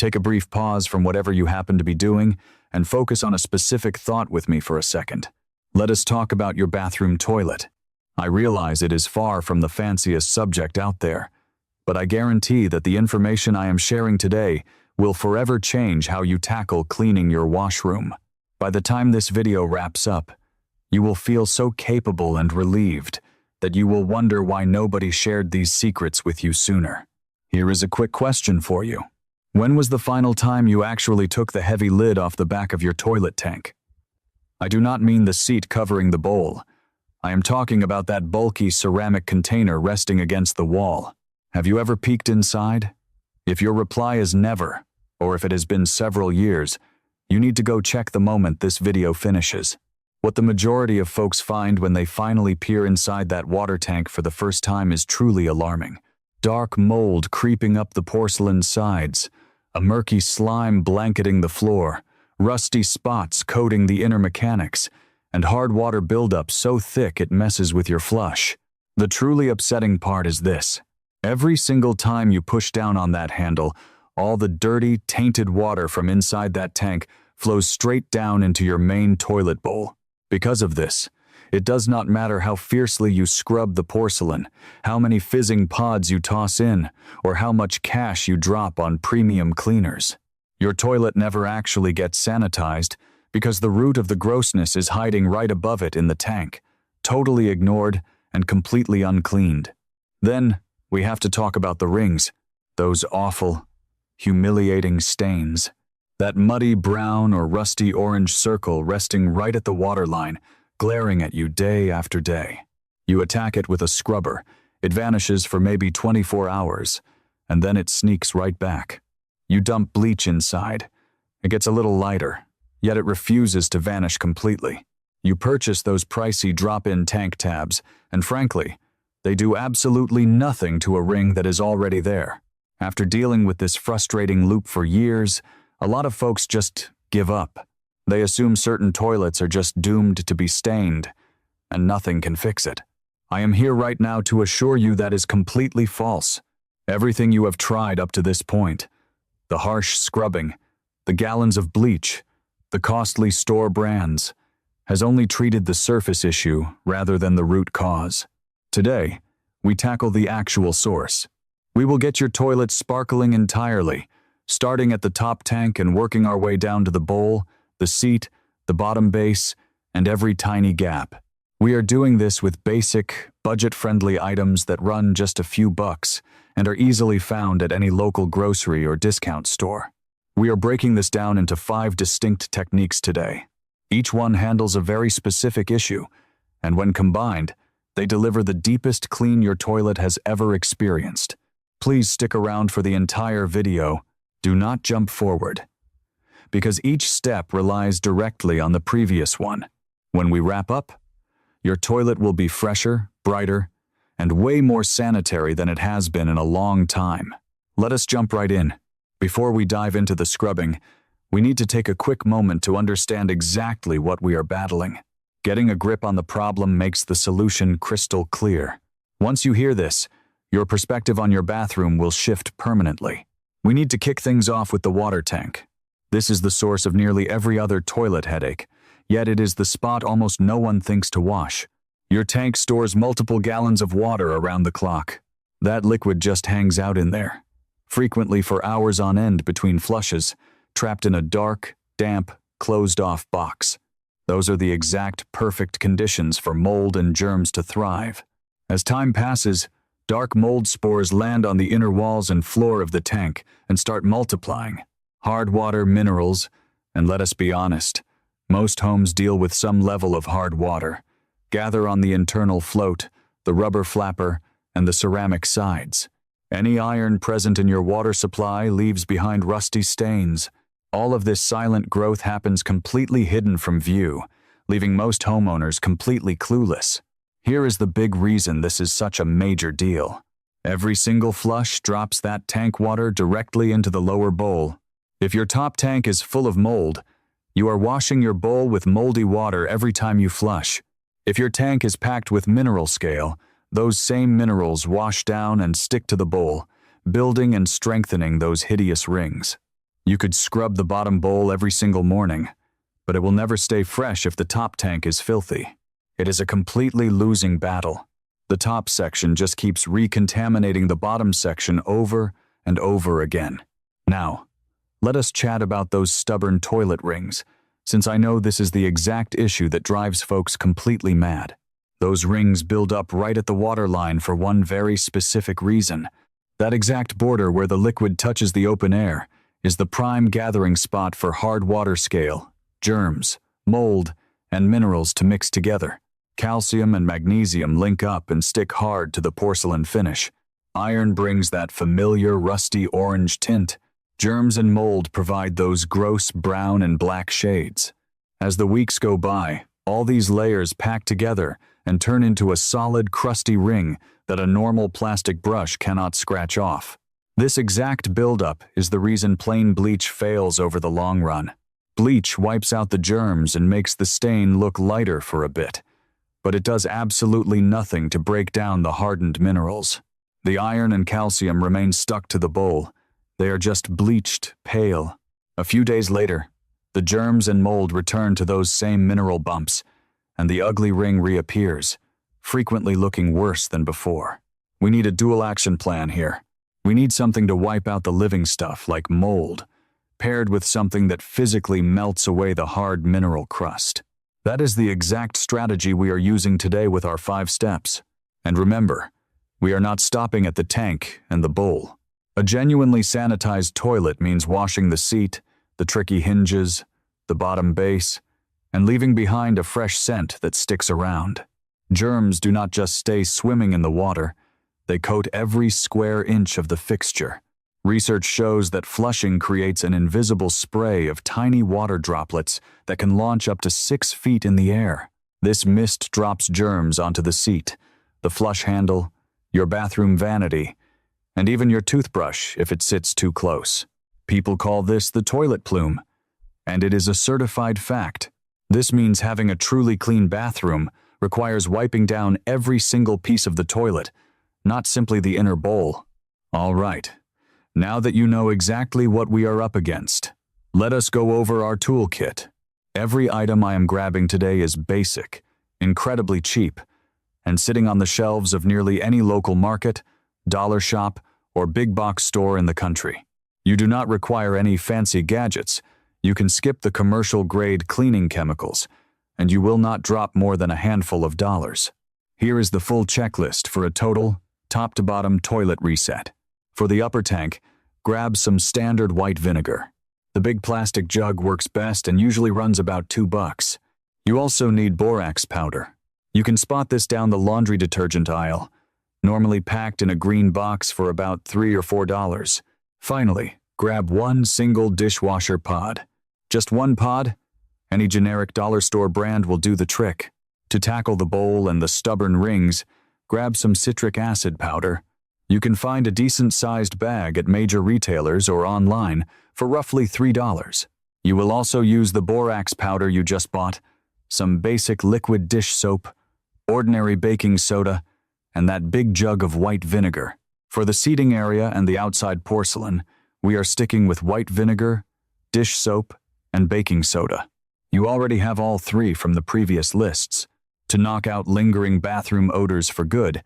Take a brief pause from whatever you happen to be doing and focus on a specific thought with me for a second. Let us talk about your bathroom toilet. I realize it is far from the fanciest subject out there, but I guarantee that the information I am sharing today will forever change how you tackle cleaning your washroom. By the time this video wraps up, you will feel so capable and relieved that you will wonder why nobody shared these secrets with you sooner. Here is a quick question for you. When was the final time you actually took the heavy lid off the back of your toilet tank? I do not mean the seat covering the bowl. I am talking about that bulky ceramic container resting against the wall. Have you ever peeked inside? If your reply is never, or if it has been several years, you need to go check the moment this video finishes. What the majority of folks find when they finally peer inside that water tank for the first time is truly alarming. Dark mold creeping up the porcelain sides, a murky slime blanketing the floor, rusty spots coating the inner mechanics, and hard water buildup so thick it messes with your flush. The truly upsetting part is this. Every single time you push down on that handle, all the dirty, tainted water from inside that tank flows straight down into your main toilet bowl. Because of this, it does not matter how fiercely you scrub the porcelain, how many fizzing pods you toss in, or how much cash you drop on premium cleaners. Your toilet never actually gets sanitized because the root of the grossness is hiding right above it in the tank, totally ignored and completely uncleaned. Then, we have to talk about the rings, those awful, humiliating stains. That muddy brown or rusty orange circle resting right at the waterline, glaring at you day after day. You attack it with a scrubber. It vanishes for maybe 24 hours, and then it sneaks right back. You dump bleach inside. It gets a little lighter, yet it refuses to vanish completely. You purchase those pricey drop-in tank tabs, and frankly, they do absolutely nothing to a ring that is already there. After dealing with this frustrating loop for years, a lot of folks just give up. They assume certain toilets are just doomed to be stained, and nothing can fix it. I am here right now to assure you that is completely false. Everything you have tried up to this point, the harsh scrubbing, the gallons of bleach, the costly store brands, has only treated the surface issue rather than the root cause. Today, we tackle the actual source. We will get your toilet sparkling entirely, starting at the top tank and working our way down to the bowl, the seat, the bottom base, and every tiny gap. We are doing this with basic, budget-friendly items that run just a few bucks and are easily found at any local grocery or discount store. We are breaking this down into 5 distinct techniques today. Each one handles a very specific issue, and when combined, they deliver the deepest clean your toilet has ever experienced. Please stick around for the entire video. Do not jump forward, because each step relies directly on the previous one. When we wrap up, your toilet will be fresher, brighter, and way more sanitary than it has been in a long time. Let us jump right in. Before we dive into the scrubbing, we need to take a quick moment to understand exactly what we are battling. Getting a grip on the problem makes the solution crystal clear. Once you hear this, your perspective on your bathroom will shift permanently. We need to kick things off with the water tank. This is the source of nearly every other toilet headache, yet it is the spot almost no one thinks to wash. Your tank stores multiple gallons of water around the clock. That liquid just hangs out in there, frequently for hours on end between flushes, trapped in a dark, damp, closed-off box. Those are the exact perfect conditions for mold and germs to thrive. As time passes, dark mold spores land on the inner walls and floor of the tank and start multiplying. Hard water, minerals, and let us be honest, most homes deal with some level of hard water, gather on the internal float, the rubber flapper, and the ceramic sides. Any iron present in your water supply leaves behind rusty stains. All of this silent growth happens completely hidden from view, leaving most homeowners completely clueless. Here is the big reason this is such a major deal. Every single flush drops that tank water directly into the lower bowl. If your top tank is full of mold, you are washing your bowl with moldy water every time you flush. If your tank is packed with mineral scale, those same minerals wash down and stick to the bowl, building and strengthening those hideous rings. You could scrub the bottom bowl every single morning, but it will never stay fresh if the top tank is filthy. It is a completely losing battle. The top section just keeps recontaminating the bottom section over and over again. Now, let us chat about those stubborn toilet rings, since I know this is the exact issue that drives folks completely mad. Those rings build up right at the water line for one very specific reason. That exact border where the liquid touches the open air is the prime gathering spot for hard water scale, germs, mold, and minerals to mix together. Calcium and magnesium link up and stick hard to the porcelain finish. Iron brings that familiar rusty orange tint. Germs and mold provide those gross brown and black shades. As the weeks go by, all these layers pack together and turn into a solid, crusty ring that a normal plastic brush cannot scratch off. This exact buildup is the reason plain bleach fails over the long run. Bleach wipes out the germs and makes the stain look lighter for a bit, but it does absolutely nothing to break down the hardened minerals. The iron and calcium remain stuck to the bowl. They are just bleached, pale. A few days later, the germs and mold return to those same mineral bumps, and the ugly ring reappears, frequently looking worse than before. We need a dual action plan here. We need something to wipe out the living stuff, like mold, paired with something that physically melts away the hard mineral crust. That is the exact strategy we are using today with our 5 steps. And remember, we are not stopping at the tank and the bowl. A genuinely sanitized toilet means washing the seat, the tricky hinges, the bottom base, and leaving behind a fresh scent that sticks around. Germs do not just stay swimming in the water, they coat every square inch of the fixture. Research shows that flushing creates an invisible spray of tiny water droplets that can launch up to 6 feet in the air. This mist drops germs onto the seat, the flush handle, your bathroom vanity, and even your toothbrush if it sits too close. People call this the toilet plume, and it is a certified fact. This means having a truly clean bathroom requires wiping down every single piece of the toilet, not simply the inner bowl. All right, now that you know exactly what we are up against, let us go over our toolkit. Every item I am grabbing today is basic, incredibly cheap, and sitting on the shelves of nearly any local market, dollar shop, or big box store in the country. You do not require any fancy gadgets. You can skip the commercial-grade cleaning chemicals, and you will not drop more than a handful of dollars. Here is the full checklist for a total, top-to-bottom toilet reset. For the upper tank, grab some standard white vinegar. The big plastic jug works best and usually runs about $2. You also need borax powder. You can spot this down the laundry detergent aisle, normally packed in a green box for about $3 or $4. Finally, grab one single dishwasher pod. Just one pod? Any generic dollar store brand will do the trick. To tackle the bowl and the stubborn rings, grab some citric acid powder. You can find a decent-sized bag at major retailers or online for roughly $3. You will also use the borax powder you just bought, some basic liquid dish soap, ordinary baking soda, and that big jug of white vinegar. For the seating area and the outside porcelain, we are sticking with white vinegar, dish soap, and baking soda. You already have all 3 from the previous lists. To knock out lingering bathroom odors for good,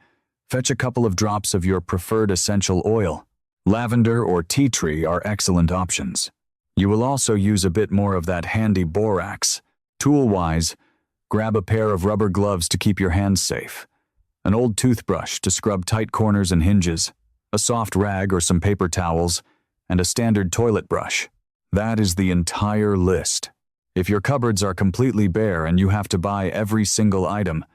fetch a couple of drops of your preferred essential oil. Lavender or tea tree are excellent options. You will also use a bit more of that handy borax. Tool-wise, grab a pair of rubber gloves to keep your hands safe, an old toothbrush to scrub tight corners and hinges, a soft rag or some paper towels, and a standard toilet brush. That is the entire list. If your cupboards are completely bare and you have to buy every single item,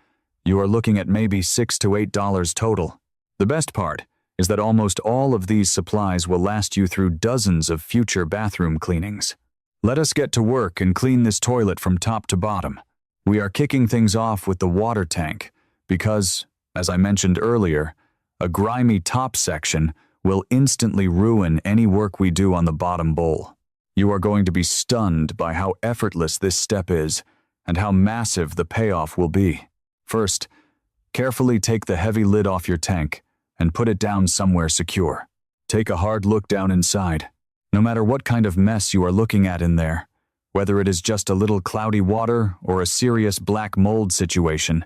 you are looking at maybe $6 to $8 total. The best part is that almost all of these supplies will last you through dozens of future bathroom cleanings. Let us get to work and clean this toilet from top to bottom. We are kicking things off with the water tank because, as I mentioned earlier, a grimy top section will instantly ruin any work we do on the bottom bowl. You are going to be stunned by how effortless this step is and how massive the payoff will be. First, carefully take the heavy lid off your tank and put it down somewhere secure. Take a hard look down inside. No matter what kind of mess you are looking at in there, whether it is just a little cloudy water or a serious black mold situation,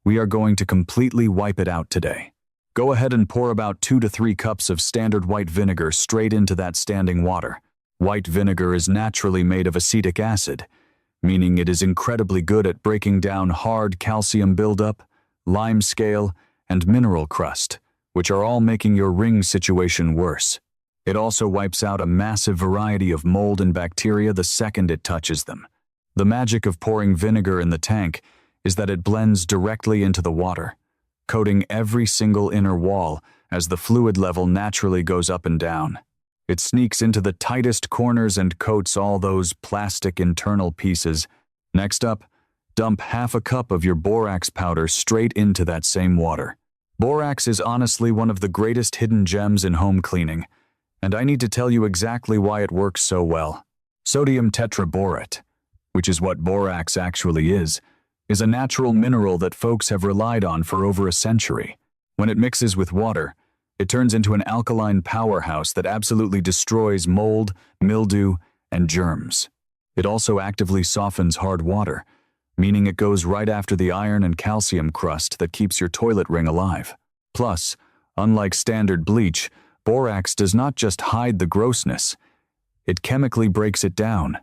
we are going to completely wipe it out today. Go ahead and pour about 2 to 3 cups of standard white vinegar straight into that standing water. White vinegar is naturally made of acetic acid, meaning it is incredibly good at breaking down hard calcium buildup, limescale, and mineral crust, which are all making your ring situation worse. It also wipes out a massive variety of mold and bacteria the second it touches them. The magic of pouring vinegar in the tank is that it blends directly into the water, coating every single inner wall as the fluid level naturally goes up and down. It sneaks into the tightest corners and coats all those plastic internal pieces. Next up, dump half a cup of your borax powder straight into that same water. Borax is honestly one of the greatest hidden gems in home cleaning, and I need to tell you exactly why it works so well. Sodium tetraborate, which is what borax actually is a natural mineral that folks have relied on for over a century. When it mixes with water, it turns into an alkaline powerhouse that absolutely destroys mold, mildew, and germs. It also actively softens hard water, meaning it goes right after the iron and calcium crust that keeps your toilet ring alive. Plus, unlike standard bleach, borax does not just hide the grossness, it chemically breaks it down.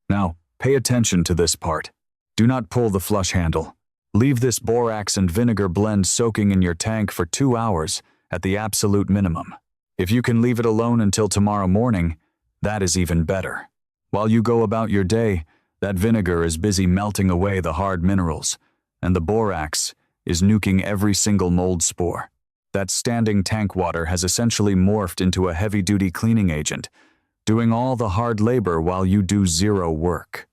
Now, pay attention to this part. Do not pull the flush handle. Leave this borax and vinegar blend soaking in your tank for 2 hours at the absolute minimum. If you can leave it alone until tomorrow morning, that is even better. While you go about your day, that vinegar is busy melting away the hard minerals, and the borax is nuking every single mold spore. That standing tank water has essentially morphed into a heavy-duty cleaning agent, doing all the hard labor while you do zero work.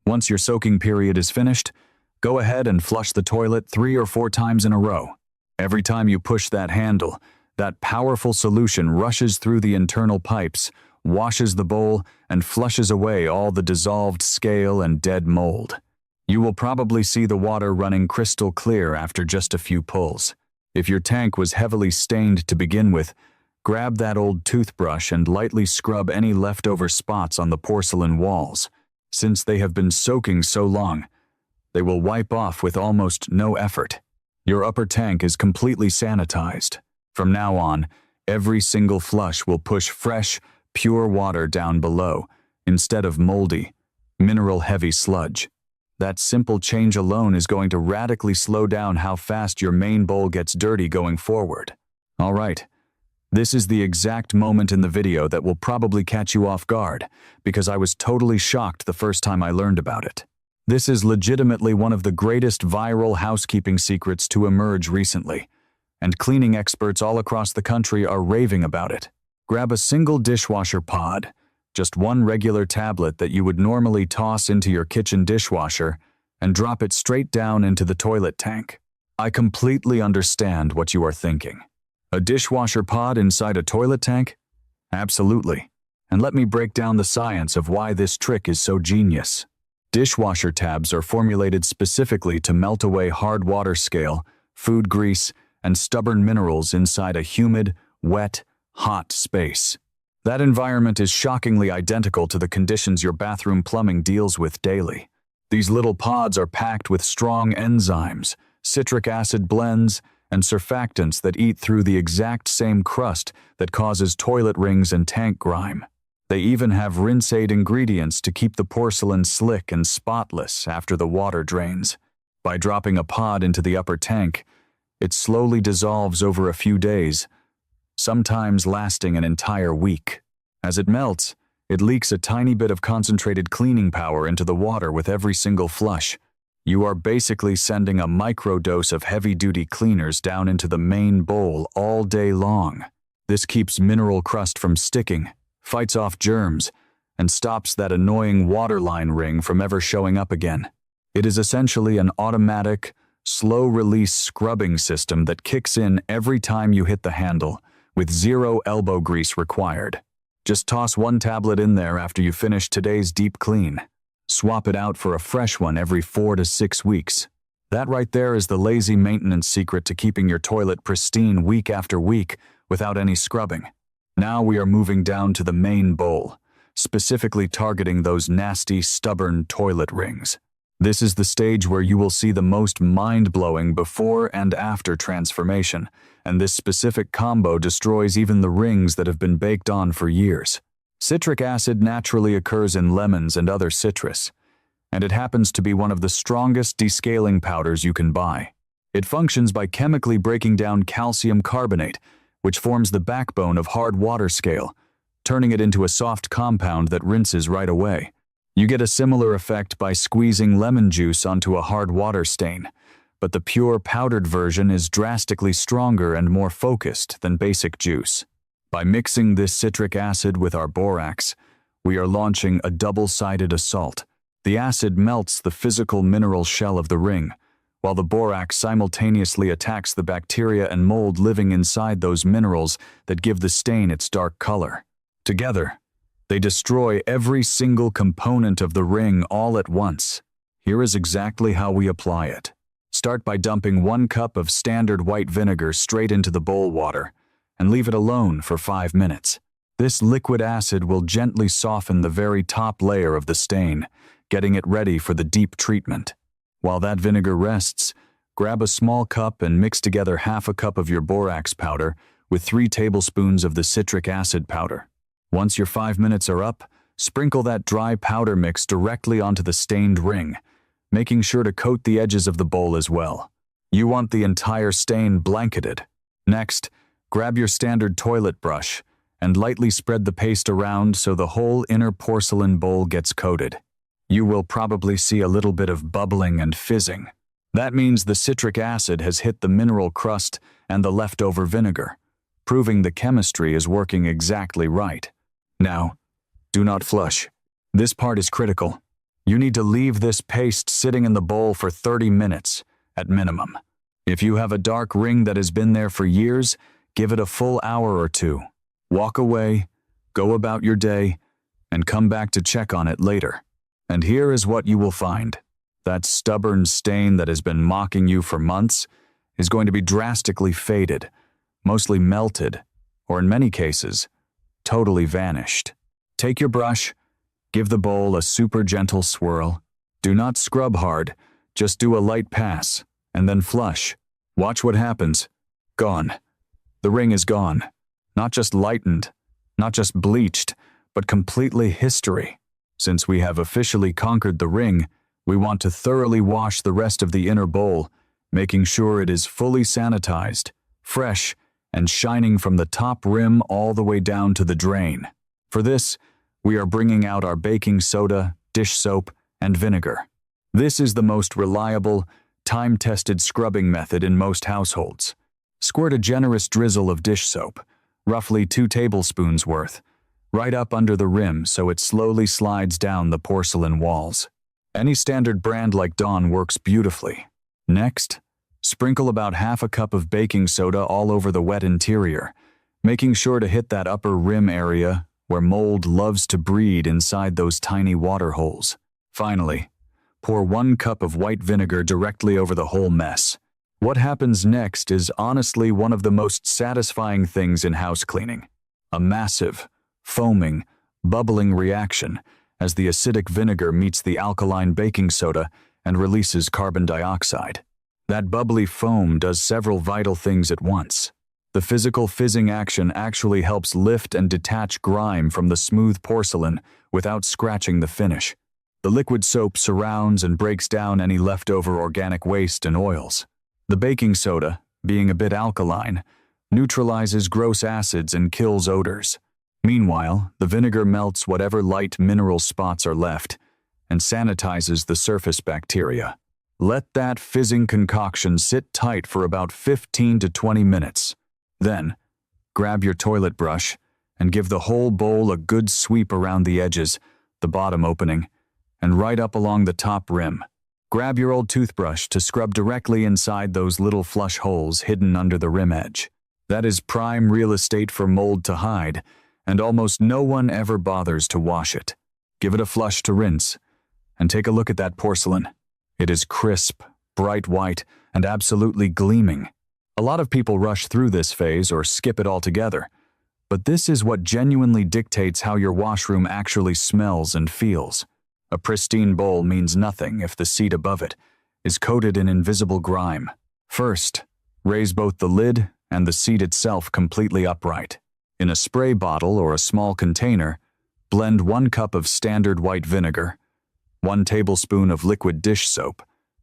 Once your soaking period is finished, go ahead and flush the toilet 3 or 4 times in a row. Every time you push that handle, that powerful solution rushes through the internal pipes, washes the bowl, and flushes away all the dissolved scale and dead mold. You will probably see the water running crystal clear after just a few pulls. If your tank was heavily stained to begin with, grab that old toothbrush and lightly scrub any leftover spots on the porcelain walls. Since they have been soaking so long, they will wipe off with almost no effort. Your upper tank is completely sanitized. From now on, every single flush will push fresh, pure water down below, instead of moldy, mineral-heavy sludge. That simple change alone is going to radically slow down how fast your main bowl gets dirty going forward. All right, this is the exact moment in the video that will probably catch you off guard, because I was totally shocked the first time I learned about it. This is legitimately one of the greatest viral housekeeping secrets to emerge recently, and cleaning experts all across the country are raving about it. Grab a single dishwasher pod, just one regular tablet that you would normally toss into your kitchen dishwasher, and drop it straight down into the toilet tank. I completely understand what you are thinking. A dishwasher pod inside a toilet tank? Absolutely. And let me break down the science of why this trick is so genius. Dishwasher tabs are formulated specifically to melt away hard water scale, food grease, and stubborn minerals inside a humid, wet, hot space. That environment is shockingly identical to the conditions your bathroom plumbing deals with daily. These little pods are packed with strong enzymes, citric acid blends, and surfactants that eat through the exact same crust that causes toilet rings and tank grime. They even have rinse-aid ingredients to keep the porcelain slick and spotless after the water drains. By dropping a pod into the upper tank, it slowly dissolves over a few days, sometimes lasting an entire week. As it melts, it leaks a tiny bit of concentrated cleaning power into the water with every single flush. You are basically sending a microdose of heavy-duty cleaners down into the main bowl all day long. This keeps mineral crust from sticking, fights off germs, and stops that annoying waterline ring from ever showing up again. It is essentially an automatic, slow-release scrubbing system that kicks in every time you hit the handle, with zero elbow grease required. Just toss one tablet in there after you finish today's deep clean. Swap it out for a fresh one every 4 to 6 weeks. That right there is the lazy maintenance secret to keeping your toilet pristine week after week without any scrubbing. Now we are moving down to the main bowl, specifically targeting those nasty, stubborn toilet rings. This is the stage where you will see the most mind-blowing before and after transformation, and this specific combo destroys even the rings that have been baked on for years. Citric acid naturally occurs in lemons and other citrus, and it happens to be one of the strongest descaling powders you can buy. It functions by chemically breaking down calcium carbonate, which forms the backbone of hard water scale, turning it into a soft compound that rinses right away. You get a similar effect by squeezing lemon juice onto a hard water stain, but the pure powdered version is drastically stronger and more focused than basic juice. By mixing this citric acid with our borax, we are launching a double-sided assault. The acid melts the physical mineral shell of the ring, while the borax simultaneously attacks the bacteria and mold living inside those minerals that give the stain its dark color. Together, they destroy every single component of the ring all at once. Here is exactly how we apply it. Start by dumping 1 cup of standard white vinegar straight into the bowl water and leave it alone for 5 minutes. This liquid acid will gently soften the very top layer of the stain, getting it ready for the deep treatment. While that vinegar rests, grab a small cup and mix together half a cup of your borax powder with 3 tablespoons of the citric acid powder. Once your 5 minutes are up, sprinkle that dry powder mix directly onto the stained ring, making sure to coat the edges of the bowl as well. You want the entire stain blanketed. Next, grab your standard toilet brush and lightly spread the paste around so the whole inner porcelain bowl gets coated. You will probably see a little bit of bubbling and fizzing. That means the citric acid has hit the mineral crust and the leftover vinegar, proving the chemistry is working exactly right. Now, do not flush. This part is critical. You need to leave this paste sitting in the bowl for 30 minutes, at minimum. If you have a dark ring that has been there for years, give it a full hour or 2. Walk away, go about your day, and come back to check on it later. And here is what you will find. That stubborn stain that has been mocking you for months is going to be drastically faded, mostly melted, or in many cases, totally vanished. Take your brush, give the bowl a super gentle swirl. Do not scrub hard, just do a light pass, and then flush. Watch what happens. Gone. The ring is gone. Not just lightened, not just bleached, but completely history. Since we have officially conquered the ring, we want to thoroughly wash the rest of the inner bowl, making sure it is fully sanitized, fresh, and shining from the top rim all the way down to the drain. For this, we are bringing out our baking soda, dish soap, and vinegar. This is the most reliable, time-tested scrubbing method in most households. Squirt a generous drizzle of dish soap, roughly 2 tablespoons worth, right up under the rim so it slowly slides down the porcelain walls. Any standard brand like Dawn works beautifully. Next, sprinkle about half a cup of baking soda all over the wet interior, making sure to hit that upper rim area where mold loves to breed inside those tiny water holes. Finally, pour 1 cup of white vinegar directly over the whole mess. What happens next is honestly one of the most satisfying things in house cleaning. A massive, foaming, bubbling reaction as the acidic vinegar meets the alkaline baking soda and releases carbon dioxide. That bubbly foam does several vital things at once. The physical fizzing action actually helps lift and detach grime from the smooth porcelain without scratching the finish. The liquid soap surrounds and breaks down any leftover organic waste and oils. The baking soda, being a bit alkaline, neutralizes gross acids and kills odors. Meanwhile, the vinegar melts whatever light mineral spots are left and sanitizes the surface bacteria. Let that fizzing concoction sit tight for about 15 to 20 minutes. Then, grab your toilet brush and give the whole bowl a good sweep around the edges, the bottom opening, and right up along the top rim. Grab your old toothbrush to scrub directly inside those little flush holes hidden under the rim edge. That is prime real estate for mold to hide, and almost no one ever bothers to wash it. Give it a flush to rinse, and take a look at that porcelain. It is crisp, bright white, and absolutely gleaming. A lot of people rush through this phase or skip it altogether, But this is what genuinely dictates how your washroom actually smells and feels. A pristine bowl means nothing if the seat above it is coated in invisible grime. First, raise both the lid and the seat itself completely upright. In a spray bottle or a small container, blend 1 cup of standard white vinegar, 1 tablespoon of liquid dish soap,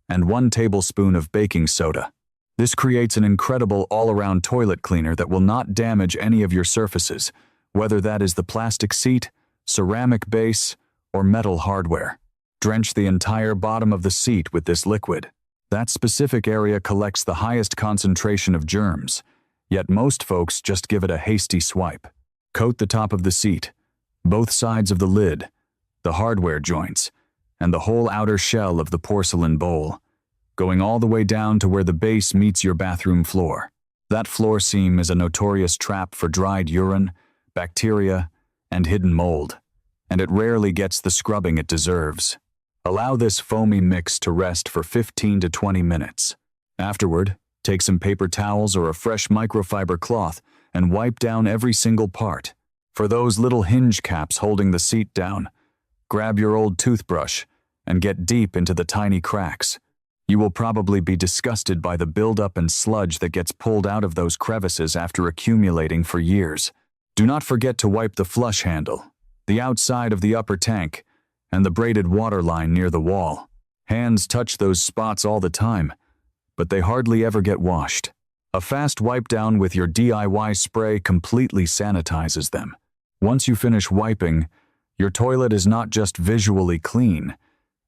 and 1 tablespoon of baking soda. This creates an incredible all-around toilet cleaner that will not damage any of your surfaces, whether that is the plastic seat, ceramic base, or metal hardware. Drench the entire bottom of the seat with this liquid. That specific area collects the highest concentration of germs, yet most folks just give it a hasty swipe. Coat the top of the seat, both sides of the lid, the hardware joints, and the whole outer shell of the porcelain bowl, going all the way down to where the base meets your bathroom floor. That floor seam is a notorious trap for dried urine, bacteria, and hidden mold, and it rarely gets the scrubbing it deserves. Allow this foamy mix to rest for 15 to 20 minutes. Afterward, take some paper towels or a fresh microfiber cloth and wipe down every single part. For those little hinge caps holding the seat down, grab your old toothbrush and get deep into the tiny cracks. You will probably be disgusted by the buildup and sludge that gets pulled out of those crevices after accumulating for years. Do not forget to wipe the flush handle, the outside of the upper tank, and the braided water line near the wall. Hands touch those spots all the time, but they hardly ever get washed. A fast wipe down with your DIY spray completely sanitizes them. Once you finish wiping, your toilet is not just visually clean,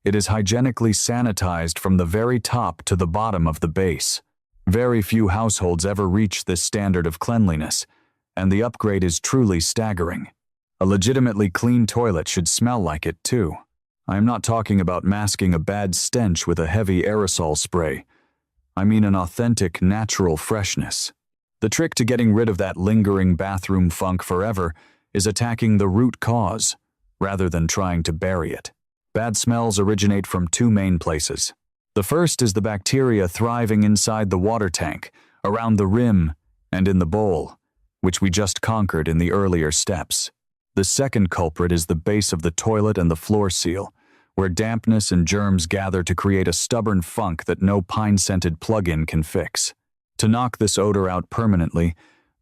it is hygienically sanitized from the very top to the bottom of the base. Very few households ever reach this standard of cleanliness, and the upgrade is truly staggering. A legitimately clean toilet should smell like it too. I am not talking about masking a bad stench with a heavy aerosol spray. I mean an authentic, natural freshness. The trick to getting rid of that lingering bathroom funk forever is attacking the root cause, rather than trying to bury it. Bad smells originate from 2 main places. The first is the bacteria thriving inside the water tank, around the rim, and in the bowl, which we just conquered in the earlier steps. The second culprit is the base of the toilet and the floor seal, where dampness and germs gather to create a stubborn funk that no pine-scented plug-in can fix. To knock this odor out permanently,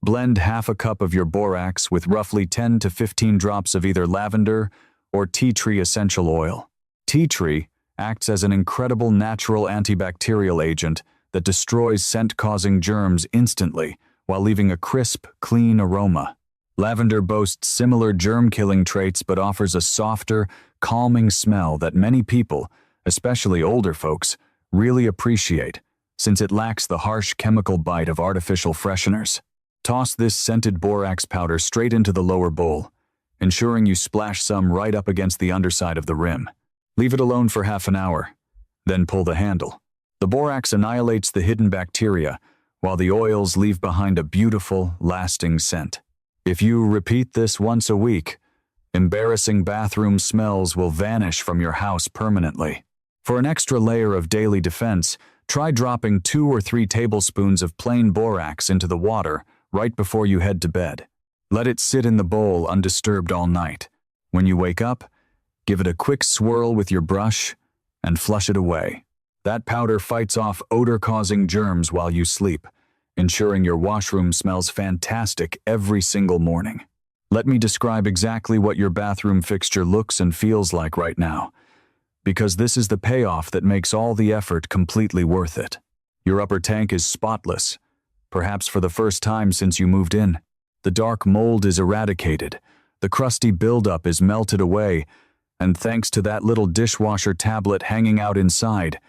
blend half a cup of your borax with roughly 10 to 15 drops of either lavender or tea tree essential oil. Tea tree acts as an incredible natural antibacterial agent that destroys scent-causing germs instantly while leaving a crisp, clean aroma. Lavender boasts similar germ-killing traits but offers a softer, calming smell that many people, especially older folks, really appreciate, since it lacks the harsh chemical bite of artificial fresheners. Toss this scented borax powder straight into the lower bowl, ensuring you splash some right up against the underside of the rim. Leave it alone for half an hour, then pull the handle. The borax annihilates the hidden bacteria, while the oils leave behind a beautiful, lasting scent. If you repeat this once a week, embarrassing bathroom smells will vanish from your house permanently. For an extra layer of daily defense, try dropping 2 or 3 tablespoons of plain borax into the water right before you head to bed. Let it sit in the bowl undisturbed all night. When you wake up, give it a quick swirl with your brush and flush it away. That powder fights off odor-causing germs while you sleep, ensuring your washroom smells fantastic every single morning. Let me describe exactly what your bathroom fixture looks and feels like right now, because this is the payoff that makes all the effort completely worth it. Your upper tank is spotless, perhaps for the first time since you moved in. The dark mold is eradicated, the crusty buildup is melted away, and thanks to that little dishwasher tablet hanging out inside,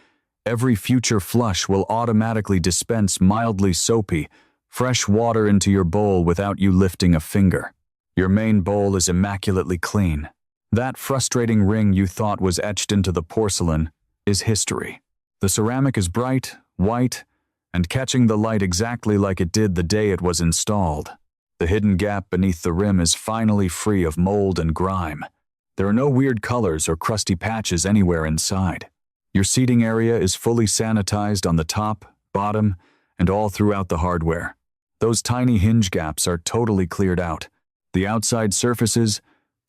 every future flush will automatically dispense mildly soapy, fresh water into your bowl without you lifting a finger. Your main bowl is immaculately clean. That frustrating ring you thought was etched into the porcelain is history. The ceramic is bright, white, and catching the light exactly like it did the day it was installed. The hidden gap beneath the rim is finally free of mold and grime. There are no weird colors or crusty patches anywhere inside. Your seating area is fully sanitized on the top, bottom, and all throughout the hardware. Those tiny hinge gaps are totally cleared out, The outside surfaces,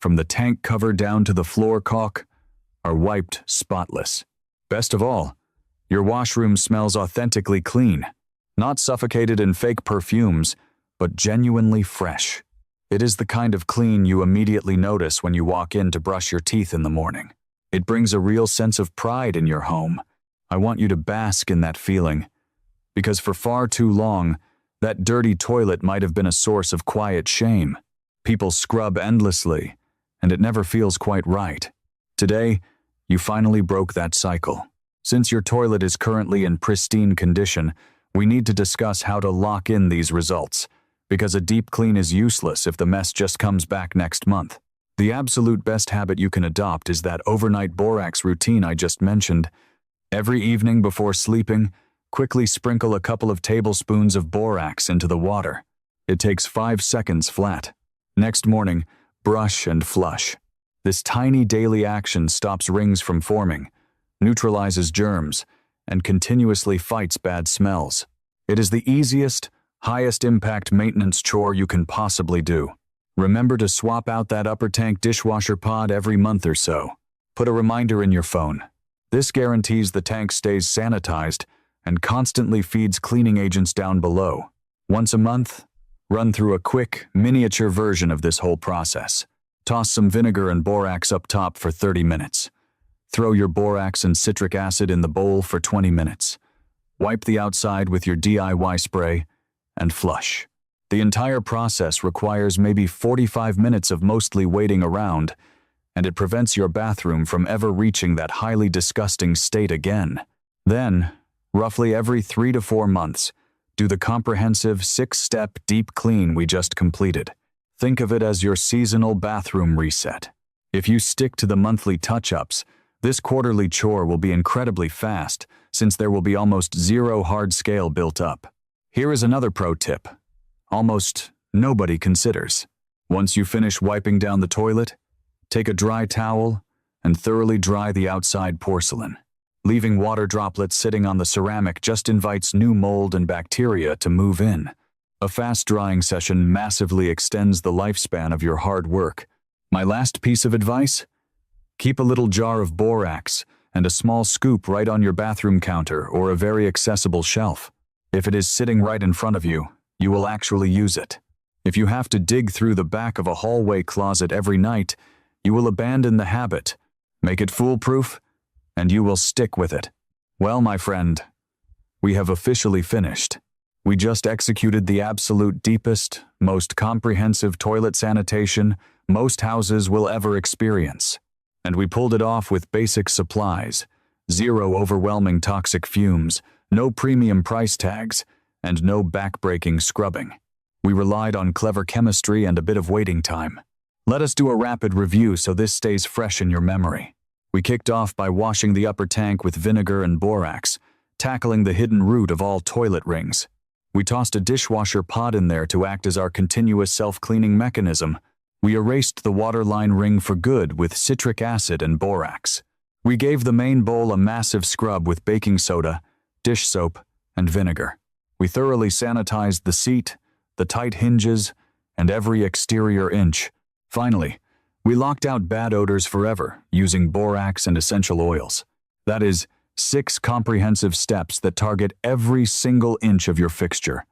from the tank cover down to the floor caulk, are wiped spotless. Best of all, your washroom smells authentically clean, not suffocated in fake perfumes, but genuinely fresh. It is the kind of clean you immediately notice when you walk in to brush your teeth in the morning. It brings a real sense of pride in your home. I want you to bask in that feeling, because for far too long, that dirty toilet might have been a source of quiet shame. People scrub endlessly, and it never feels quite right. Today, you finally broke that cycle. Since your toilet is currently in pristine condition, we need to discuss how to lock in these results, because a deep clean is useless if the mess just comes back next month. The absolute best habit you can adopt is that overnight borax routine I just mentioned. Every evening before sleeping, quickly sprinkle a couple of tablespoons of borax into the water. It takes 5 seconds flat. Next morning, brush and flush. This tiny daily action stops rings from forming, neutralizes germs, and continuously fights bad smells. It is the easiest, highest impact maintenance chore you can possibly do. Remember to swap out that upper tank dishwasher pod every month or so. Put a reminder in your phone. This guarantees the tank stays sanitized and constantly feeds cleaning agents down below. Once a month, run through a quick, miniature version of this whole process. Toss some vinegar and borax up top for 30 minutes. Throw your borax and citric acid in the bowl for 20 minutes. Wipe the outside with your DIY spray and flush. The entire process requires maybe 45 minutes of mostly waiting around, and it prevents your bathroom from ever reaching that highly disgusting state again. Then, roughly every 3 to 4 months, do the comprehensive 6-step deep clean we just completed. Think of it as your seasonal bathroom reset. If you stick to the monthly touch-ups, this quarterly chore will be incredibly fast, since there will be almost zero hard scale built up. Here is another pro tip. Almost nobody considers. Once you finish wiping down the toilet, take a dry towel and thoroughly dry the outside porcelain. Leaving water droplets sitting on the ceramic just invites new mold and bacteria to move in. A fast drying session massively extends the lifespan of your hard work. My last piece of advice? Keep a little jar of borax and a small scoop right on your bathroom counter or a very accessible shelf. If it is sitting right in front of you, you will actually use it. If you have to dig through the back of a hallway closet every night, you will abandon the habit. Make it foolproof, and you will stick with it. Well, my friend, we have officially finished. We just executed the absolute deepest, most comprehensive toilet sanitation most houses will ever experience. And we pulled it off with basic supplies, zero overwhelming toxic fumes, no premium price tags, and no back-breaking scrubbing. We relied on clever chemistry and a bit of waiting time. Let us do a rapid review so this stays fresh in your memory. We kicked off by washing the upper tank with vinegar and borax, tackling the hidden root of all toilet rings. We tossed a dishwasher pod in there to act as our continuous self-cleaning mechanism. We erased the waterline ring for good with citric acid and borax. We gave the main bowl a massive scrub with baking soda, dish soap, and vinegar. We thoroughly sanitized the seat, the tight hinges, and every exterior inch. Finally, we locked out bad odors forever using borax and essential oils. That is 6 comprehensive steps that target every single inch of your fixture.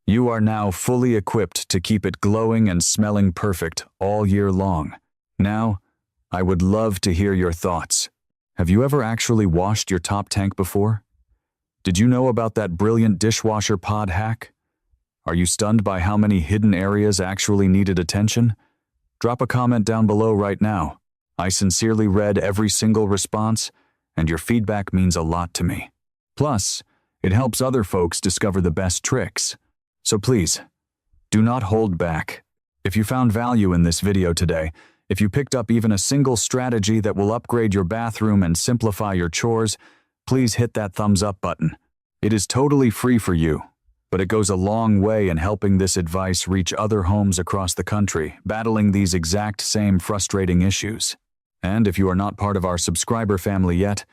You are now fully equipped to keep it glowing and smelling perfect all year long. Now, I would love to hear your thoughts. Have you ever actually washed your top tank before? Did you know about that brilliant dishwasher pod hack? Are you stunned by how many hidden areas actually needed attention? Drop a comment down below right now. I sincerely read every single response, and your feedback means a lot to me. Plus, it helps other folks discover the best tricks. So please, do not hold back. If you found value in this video today, if you picked up even a single strategy that will upgrade your bathroom and simplify your chores, please hit that thumbs up button. It is totally free for you, but it goes a long way in helping this advice reach other homes across the country battling these exact same frustrating issues. And if you are not part of our subscriber family yet,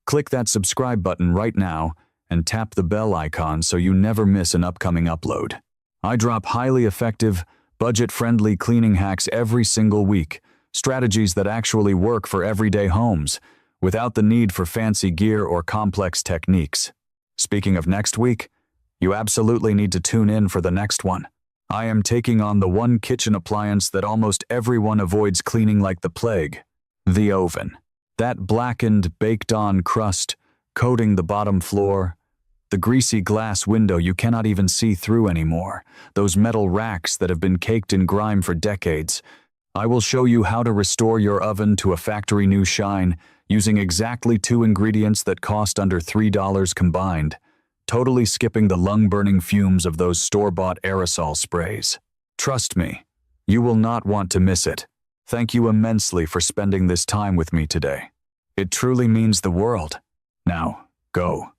click that subscribe button right now and tap the bell icon so you never miss an upcoming upload. I drop highly effective, Budget-friendly cleaning hacks every single week, strategies that actually work for everyday homes, without the need for fancy gear or complex techniques. Speaking of next week, you absolutely need to tune in for the next one. I am taking on the one kitchen appliance that almost everyone avoids cleaning like the plague: the oven. That blackened, baked-on crust coating the bottom floor, the greasy glass window you cannot even see through anymore, those metal racks that have been caked in grime for decades. I will show you how to restore your oven to a factory new shine using exactly 2 ingredients that cost under $3 combined, totally skipping the lung-burning fumes of those store-bought aerosol sprays. Trust me, you will not want to miss it. Thank you immensely for spending this time with me today. It truly means the world. Now, go.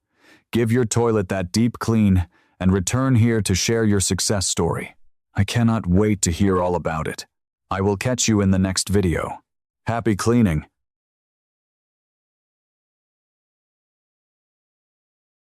Give your toilet that deep clean and return here to share your success story. I cannot wait to hear all about it. I will catch you in the next video. Happy cleaning.